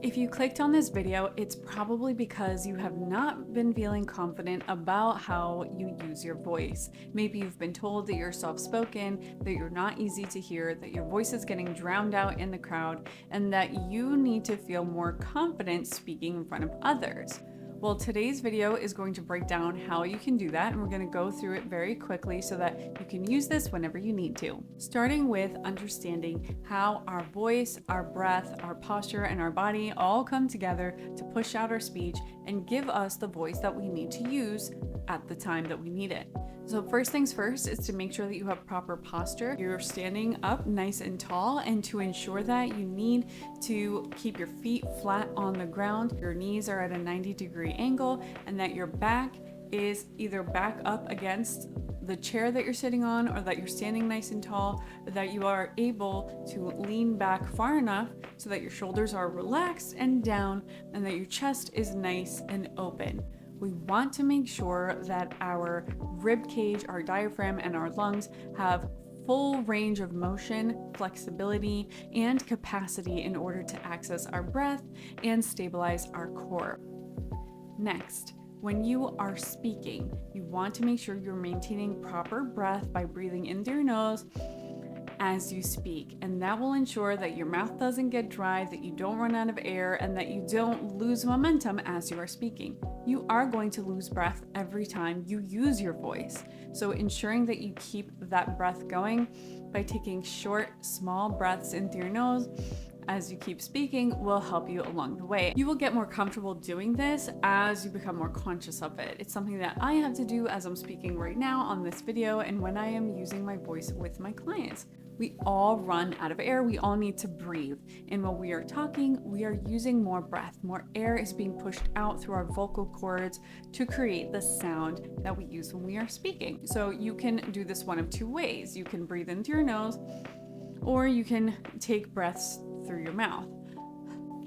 If you clicked on this video, it's probably because you have not been feeling confident about how you use your voice. Maybe you've been told that you're soft-spoken, that you're not easy to hear, that your voice is getting drowned out in the crowd, and that you need to feel more confident speaking in front of others. Well, today's video is going to break down how you can do that, and we're going to go through it very quickly so that you can use this whenever you need to. Starting with understanding how our voice, our breath, our posture, and our body all come together to push out our speech and give us the voice that we need to use at the time that we need it. So first things first is to make sure that you have proper posture. You're standing up nice and tall, and to ensure that you need to keep your feet flat on the ground, your knees are at a 90-degree angle, and that your back is either back up against the chair that you're sitting on, or that you're standing nice and tall, that you are able to lean back far enough so that your shoulders are relaxed and down, and that your chest is nice and open. We want to make sure that our rib cage, our diaphragm, and our lungs have full range of motion, flexibility, and capacity in order to access our breath and stabilize our core. Next, when you are speaking, you want to make sure you're maintaining proper breath by breathing in through your nose as you speak, and that will ensure that your mouth doesn't get dry, that you don't run out of air, and that you don't lose momentum as you are speaking. You are going to lose breath every time you use your voice, so ensuring that you keep that breath going by taking short, small breaths in through your nose as you keep speaking will help you along the way. You will get more comfortable doing this as you become more conscious of it. It's something that I have to do as I'm speaking right now on this video and when I am using my voice with my clients. We all run out of air. We all need to breathe. And when we are talking, we are using more breath. More air is being pushed out through our vocal cords to create the sound that we use when we are speaking. So you can do this one of two ways. You can breathe in through your nose, or you can take breaths through your mouth.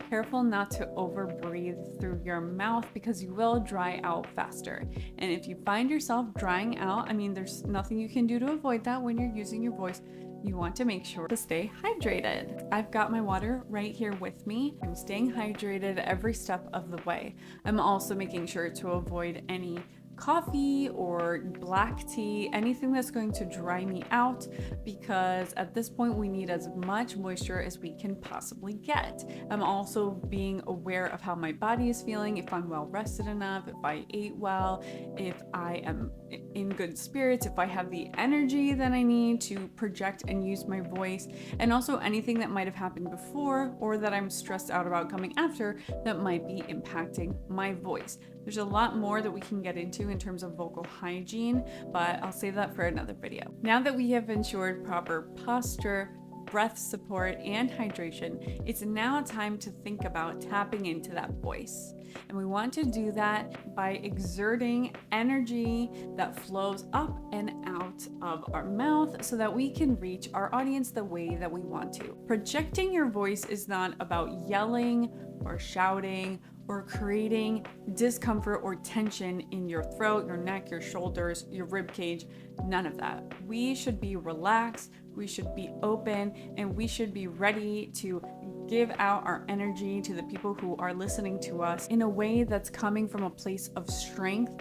Careful not to over breathe through your mouth because you will dry out faster. And if you find yourself drying out, there's nothing you can do to avoid that when you're using your voice. You want to make sure to stay hydrated. I've got my water right here with me. I'm staying hydrated every step of the way. I'm also making sure to avoid any coffee or black tea, anything that's going to dry me out, because at this point we need as much moisture as we can possibly get. I'm also being aware of how my body is feeling, if I'm well rested enough, if I ate well, if I am in good spirits, if I have the energy that I need to project and use my voice, and also anything that might have happened before or that I'm stressed out about coming after that might be impacting my voice. There's a lot more that we can get into in terms of vocal hygiene, but I'll save that for another video. Now that we have ensured proper posture, breath support, and hydration, it's now time to think about tapping into that voice. And we want to do that by exerting energy that flows up and out of our mouth so that we can reach our audience the way that we want to. Projecting your voice is not about yelling or shouting or creating discomfort or tension in your throat, your neck, your shoulders, your rib cage, none of that. We should be relaxed, we should be open, and we should be ready to give out our energy to the people who are listening to us in a way that's coming from a place of strength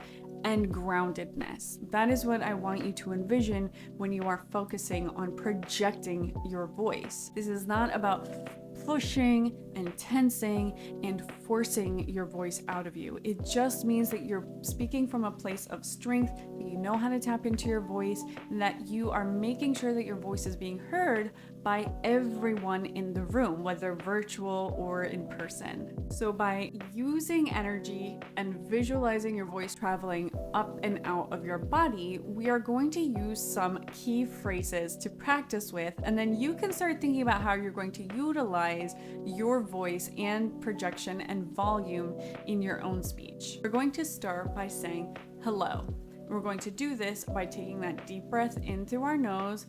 and groundedness. That is what I want you to envision when you are focusing on projecting your voice. This is not about pushing and tensing and forcing your voice out of you. It just means that you're speaking from a place of strength, that you know how to tap into your voice, and that you are making sure that your voice is being heard by everyone in the room, whether virtual or in person. So by using energy and visualizing your voice traveling up and out of your body, we are going to use some key phrases to practice with, and then you can start thinking about how you're going to utilize your voice and projection and volume in your own speech. We're going to start by saying hello. We're going to do this by taking that deep breath in through our nose,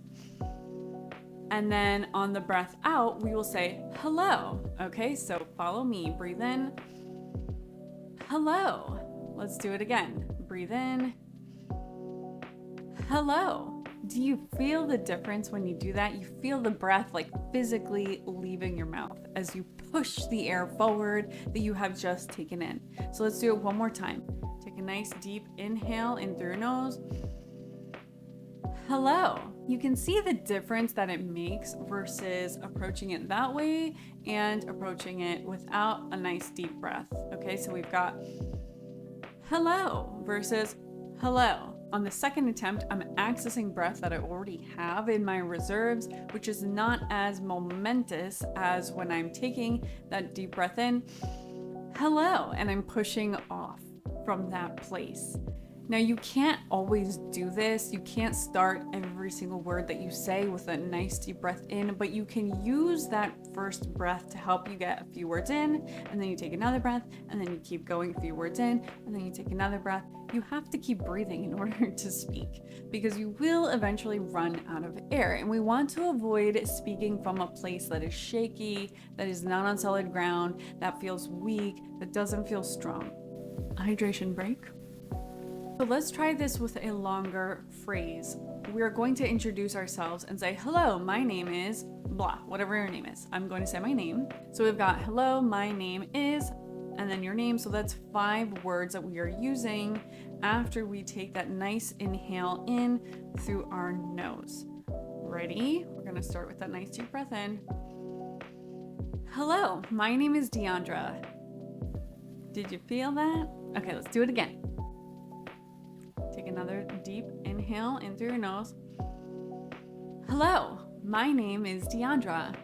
and then on the breath out, we will say hello. Okay, so follow me. Breathe in. Hello. Let's do it again. Breathe in. Hello. Do you feel the difference when you do that? You feel the breath like physically leaving your mouth as you push the air forward that you have just taken in. So let's do it one more time. Take a nice deep inhale in through your nose. Hello. You can see the difference that it makes versus approaching it that way and approaching it without a nice deep breath. Okay, so we've got hello versus hello. On the second attempt, I'm accessing breath that I already have in my reserves, which is not as momentous as when I'm taking that deep breath in, hello, and I'm pushing off from that place. Now, you can't always do this. You can't start every single word that you say with a nice deep breath in, but you can use that first breath to help you get a few words in, and then you take another breath, and then you keep going a few words in, and then you take another breath. You have to keep breathing in order to speak because you will eventually run out of air. And we want to avoid speaking from a place that is shaky, that is not on solid ground, that feels weak, that doesn't feel strong. A hydration break. So let's try this with a longer phrase. We're going to introduce ourselves and say, hello, my name is blah, whatever your name is. I'm going to say my name. So we've got hello, my name is, and then your name. So that's 5 words that we are using after we take that nice inhale in through our nose. Ready? We're going to start with that nice deep breath in. Hello, my name is Diandra. Did you feel that? Okay, let's do it again. Take another deep inhale in through your nose. Hello, my name is Diandra.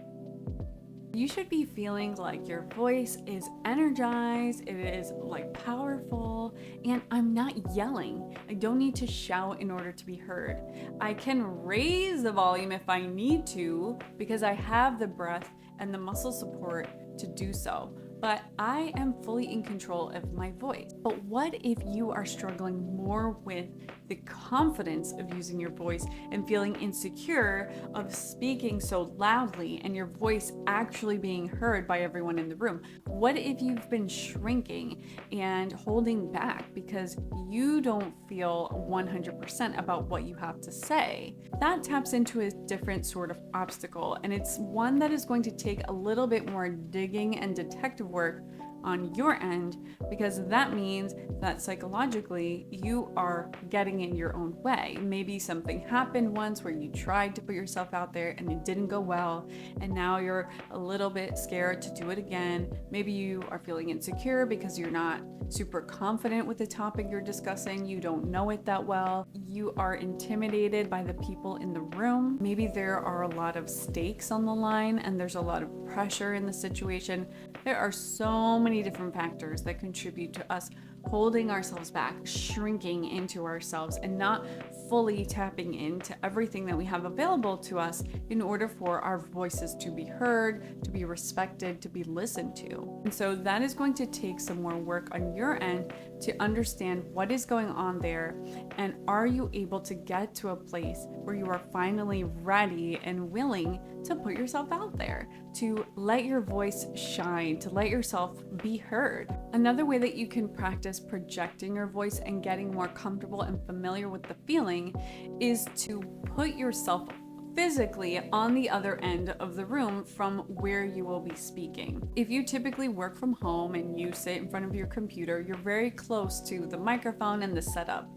You should be feeling like your voice is energized, it is like powerful, and I'm not yelling. I don't need to shout in order to be heard. I can raise the volume if I need to because I have the breath and the muscle support to do so. But I am fully in control of my voice. But what if you are struggling more with the confidence of using your voice and feeling insecure of speaking so loudly and your voice actually being heard by everyone in the room? What if you've been shrinking and holding back because you don't feel 100% about what you have to say? That taps into a different sort of obstacle, and it's one that is going to take a little bit more digging and detective work on your end, because that means that psychologically you are getting in your own way. Maybe something happened once where you tried to put yourself out there and it didn't go well, and now you're a little bit scared to do it again. Maybe you are feeling insecure because you're not super confident with the topic you're discussing. You don't know it that well. You are intimidated by the people in the room. Maybe there are a lot of stakes on the line and there's a lot of pressure in the situation. There are so many different factors that contribute to us holding ourselves back, shrinking into ourselves, and not fully tapping into everything that we have available to us in order for our voices to be heard, to be respected, to be listened to. And so that is going to take some more work on your end to understand what is going on there, and are you able to get to a place where you are finally ready and willing to put yourself out there, to let your voice shine, to let yourself be heard. Another way that you can practice projecting your voice and getting more comfortable and familiar with the feeling is to put yourself physically on the other end of the room from where you will be speaking. If you typically work from home and you sit in front of your computer, you're very close to the microphone and the setup.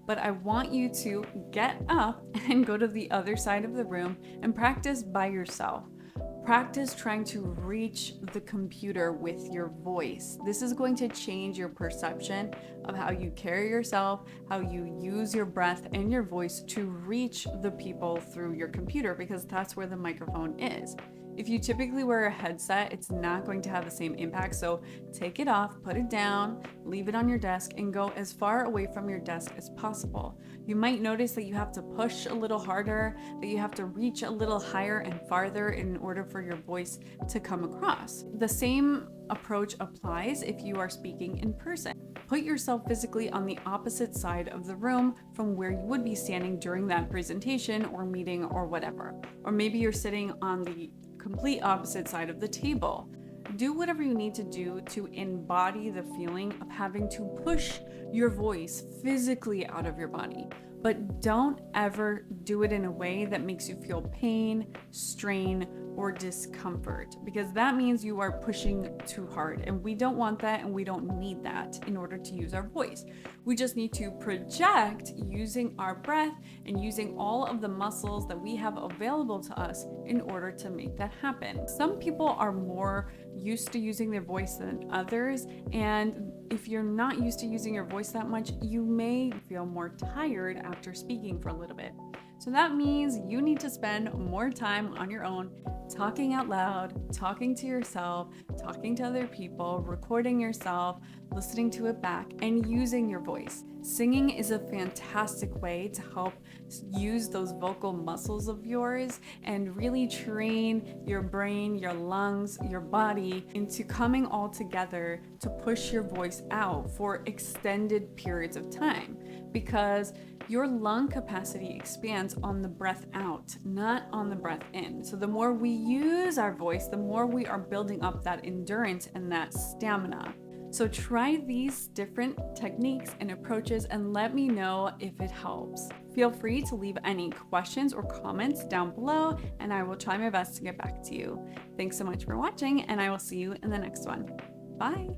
But I want you to get up and go to the other side of the room and practice by yourself. Practice trying to reach the computer with your voice. This is going to change your perception of how you carry yourself, how you use your breath and your voice to reach the people through your computer, because that's where the microphone is. If you typically wear a headset, it's not going to have the same impact. So take it off, put it down, leave it on your desk, and go as far away from your desk as possible. You might notice that you have to push a little harder, that you have to reach a little higher and farther in order for your voice to come across. The same approach applies if you are speaking in person. Put yourself physically on the opposite side of the room from where you would be standing during that presentation or meeting or whatever. Or maybe you're sitting on the complete opposite side of the table. Do whatever you need to do to embody the feeling of having to push your voice physically out of your body. But don't ever do it in a way that makes you feel pain, strain, or discomfort, because that means you are pushing too hard, and we don't want that and we don't need that in order to use our voice. We just need to project using our breath and using all of the muscles that we have available to us in order to make that happen. Some people are more used to using their voice than others, and if you're not used to using your voice that much, you may feel more tired after speaking for a little bit. So that means you need to spend more time on your own, talking out loud, talking to yourself, talking to other people, recording yourself, listening to it back, and using your voice. Singing is a fantastic way to help use those vocal muscles of yours and really train your brain, your lungs, your body into coming all together to push your voice out for extended periods of time, because your lung capacity expands on the breath out, not on the breath in. So the more we use our voice, the more we are building up that endurance and that stamina. So try these different techniques and approaches and let me know if it helps. Feel free to leave any questions or comments down below, and I will try my best to get back to you. Thanks so much for watching, and I will see you in the next one. Bye.